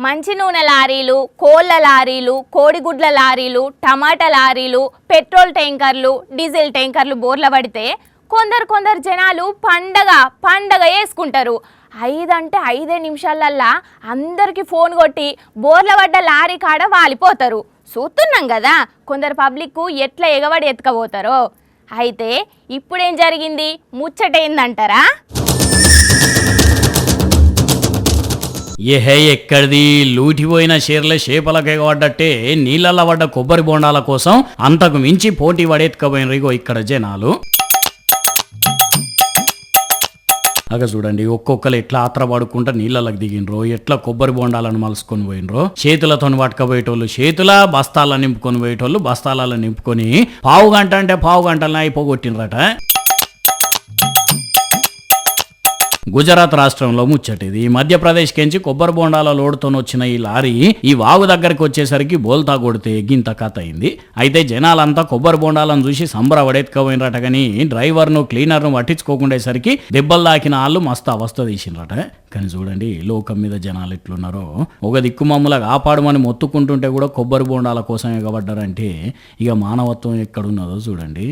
మంచి నూనె లారీలు, కోళ్ళ లారీలు, కోడిగుడ్ల లారీలు, టమాటా లారీలు, పెట్రోల్ ట్యాంకర్లు, డీజిల్ ట్యాంకర్లు బోర్ల పడితే కొందరు జనాలు పండగ వేసుకుంటారు. 5 నిమిషాలల్లా అందరికి ఫోన్ కొట్టి బోర్ల పడ్డ లారీ కాడ వాలిపోతారు. చూస్తున్నాం కదా కొందరు పబ్లిక్ ఎట్లా ఎగబడి ఎత్తుకపోతారో. అయితే ఇప్పుడేం జరిగింది, ముచ్చటేందంటారా? ఏహే ఎక్కడిది, లూటిపోయిన షేర్ల చేపలకు ఎగబడ్డట్టే నీళ్ళల్లో పడ్డ కొబ్బరి బోండాల కోసం అంతకు మించి పోటీ పడేత్తుకపోయినరిగో ఇక్కడ జనాలు. అగ చూడండి, ఒక్కొక్కరు ఎట్లా ఆత్రపడుకుంటా నీళ్ళకి దిగినరో, ఎట్లా కొబ్బరి బోండాలను మలుసుకొని పోయినరో. చేతులతో పట్టుకపోయేటోళ్ళు చేతుల, బస్తాలను నింపుకొని పోయేటోళ్ళు బస్తాలను నింపుకొని పావు గంటలనే అయిపోగొట్టినరట. గుజరాత్ రాష్ట్రంలో ముచ్చటిది. మధ్యప్రదేశ్ కెంచి కొబ్బరి బోండాల లోడుతో వచ్చిన ఈ లారీ ఈ వాగు దగ్గరికి వచ్చేసరికి బోల్తా కొడితే గింత కథ అయింది. అయితే జనాలంతా కొబ్బరి బోండాలను చూసి సంబరపడెత్తుకపోయినరట. కానీ డ్రైవర్ను క్లీనర్ను పట్టించుకోకుండేసరికి దెబ్బలు దాకిన వాళ్ళు మస్తు అవస్థ తీసినరట. కానీ చూడండి లోకం మీద జనాలు ఎట్లున్నారో. ఒక దిక్కు మమ్మల్ని కాపాడమని మొత్తుకుంటుంటే కూడా కొబ్బరి బోండాల కోసం ఎగబడ్డారంటే ఇక మానవత్వం ఎక్కడున్నదో చూడండి.